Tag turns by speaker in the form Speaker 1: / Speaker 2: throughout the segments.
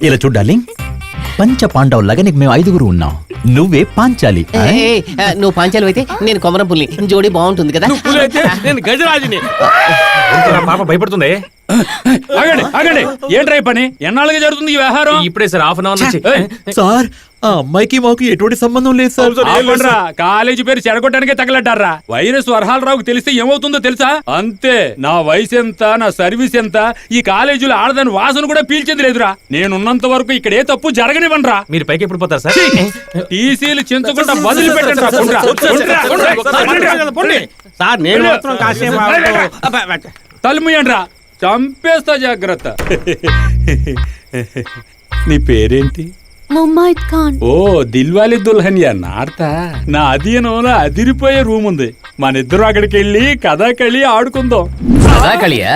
Speaker 1: ఇలా చూడు డార్లింగ్, పంచ పాండవులాగా నీకు మేము 5గురు ఉన్నాం, నువ్వే పాంచాలి.
Speaker 2: నువ్వు పాంచాలి అయితే నేను కొమరం పుల్లి, జోడి బాగుంటుంది కదా.
Speaker 3: నేను గజరాజుని. పాప భయపడుతుంది. ఆగండి ఆగండి, ఏంట్రా పని? ఎన్నాళ్ళుగా జరుగుతుంది ఈ వ్యవహారం? ఇప్పుడే సార్, హాఫ్ అన్ అవర్ నుంచి.
Speaker 1: సార్ ఆ అమ్మాయికి మాకు ఎటువంటి సంబంధం లేదు సార్.
Speaker 3: కాలేజీ పేరు చెడగొట్టడానికే తగలడ్డారా? వైరస్ వరహాలరావుకు తెలిస్తే ఏమవుతుందో తెలుసా? అంతే. నా వయసు ఎంత, నా సర్వీస్ ఎంత, ఈ కాలేజీలో ఆడదాని వాసన కూడా పీల్చేది లేదురా. నేనున్నంత వరకు ఇక్కడ ఏ తప్పు జరగనివ్వనరా. మీరు పైకి ఎప్పుడు పోతారు సార్? టీసీలు చించకుండా వదిలిపెట్టండి. తలుముయండ్రా, చంపేస్తా, జాగ్రత్త. నీ పేరేంటి?
Speaker 4: ముమ్మైద్ ఖాన్.
Speaker 3: ఓ, దిల్వాలీ దుల్హనియా నార్తా. నా అధీనంలో అదిరిపోయే రూమ్ ఉంది. మన ఇద్దరు అక్కడికి వెళ్ళి కథాకళి ఆడుకుందాం.
Speaker 5: కథాకళియా?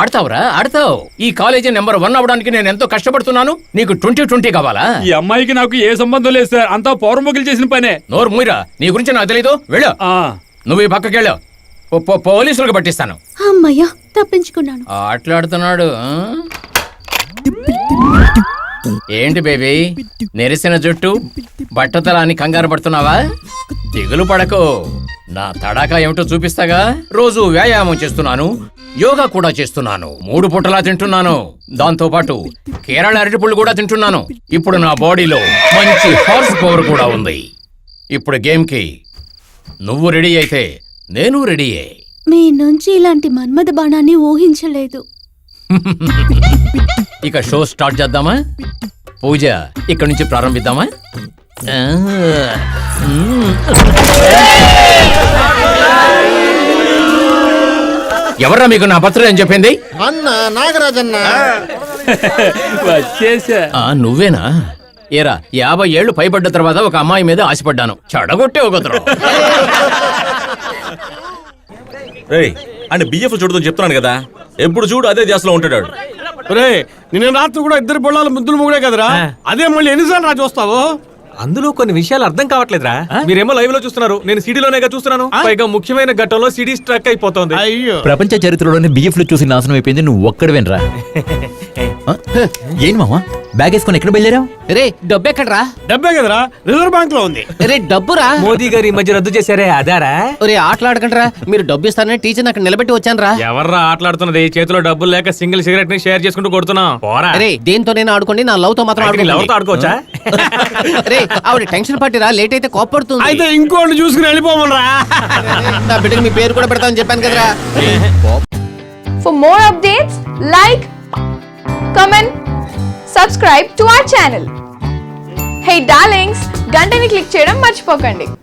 Speaker 5: ఆడతావురా, ఆడతావు. ఈ కాలేజీ నెంబర్ 1 అవడానికి నేను ఎంతో కష్టపడుతున్నాను. నీకు 20-20 కావాలా?
Speaker 3: ఈ అమ్మాయికి నాకు ఏ సంబంధం లేదు సార్, అంతా పౌరముఖులు చేసిన పనే.
Speaker 5: నోరు మూయరా, నీ గురించి నాకు తెలీదు. వెళ్ళు. నువ్వు ఈ పక్కకెళ్ళు, పోలీసులకు పట్టిస్తాను.
Speaker 4: అమ్మయ్యా, తప్పించుకున్నాను.
Speaker 5: ఆటలాడుతున్నాడు. ఏంటి బేబీ, నెరిసిన జుట్టు, బట్టతల అని కంగారు పడుతున్నావా? దిగులు పడకు, నా తడాకా ఏమిటో చూపిస్తాగా. రోజు వ్యాయామం చేస్తున్నాను, యోగా కూడా చేస్తున్నాను, 3 పూటలా తింటున్నాను. దాంతో పాటు కేరళ అరటిపళ్ళు కూడా తింటున్నాను. ఇప్పుడు నా బాడీలో మంచి హార్స్ పవర్ కూడా ఉంది. ఇప్పుడు గేమ్ కి నువ్వు రెడీ అయితే నేను రెడీయే.
Speaker 4: మీ నుంచి ఇలాంటి మన్మథ బాణాన్ని ఊహించలేదు.
Speaker 5: ఇక షో స్టార్ట్ చేద్దామా? పూజ ఇక్కడి నుంచి ప్రారంభిద్దామా? ఎవర్రా మీకు నా పత్రం ఏం చెప్పింది?
Speaker 6: అన్న నాగరాజన్న.
Speaker 5: నువ్వేనా? ఏరా, 50 ఏళ్లు పైబడ్డ తర్వాత ఒక అమ్మాయి మీద ఆశపడ్డాను, చెడగొట్టే ఒకతరం.
Speaker 7: అంటే బిఎఫ్ చూడదని చెప్తున్నాను కదా, ఎప్పుడు చూడు అదే ధ్యాసలో ఉంటాడు.
Speaker 6: నిన్న రాత్రి కూడా 2 బొళ్ళాలు ముద్దులు ముగ్గుడే కదరా, అదే మళ్ళీ ఎన్నిసార్లు రా చూస్తావు?
Speaker 3: అందులో కొన్ని విషయాలు అర్థం కావట్లేదురా. మీరేమో లైవ్ లో చూస్తున్నారు, నేను సిడీలోనే చూస్తున్నాను. పైగా ముఖ్యమైన ఘట్టంలో సిడీ స్ట్రక్ అయిపోతుంది.
Speaker 6: అయ్యో,
Speaker 1: ప్రపంచ చరిత్రలోనే బిఎఫ్ లో చూసి నాశనం అయిపోయింది నువ్వు ఒక్కడవేనరా. ఏం మామా, బ్యాగ్ వేసుకొని ఎక్కడ బయలుదేరావు?
Speaker 2: రే, డబ్బు ఎక్కడరా?
Speaker 6: డబ్బే కదరా, రిజర్వ్ బ్యాంక్ లో ఉంది.
Speaker 2: రే, డబ్బురా.
Speaker 3: మోదీ గారు ఈ మధ్య రద్దు చేశారే, అదారా?
Speaker 2: రే, ఆటలాడకండ్రా. మీరు డబ్బు ఇస్తారని టీచర్ అక్కడ నిలబెట్టి వచ్చాను రా.
Speaker 3: ఎవర్రా ఆటలాడుతున్నది? చేతిలో డబ్బులు లేక సింగిల్ సిగరెట్ ని షేర్ చేసుకుంటూ కొడుతున్నాం.
Speaker 2: రే, దేంతో నేను ఆడుకోండి, నా లవ్ తో మాత్రం
Speaker 3: ఆడుకోవచ్చా?
Speaker 2: రే, ఆవిడ టెన్షన్ పట్టిరా, లేట్ అయితే కోపడుతుంది.
Speaker 6: అయితే ఇంకోటి చూసుకుని వెళ్ళిపోమనరా.
Speaker 2: నా బిడ్డకి మీ పేరు కూడా పెడతామని చెప్పాను కదరా.
Speaker 8: For more updates, like, comment, subscribe to our channel. Hey darlings, గంటని click చేయడం మర్చిపోకండి.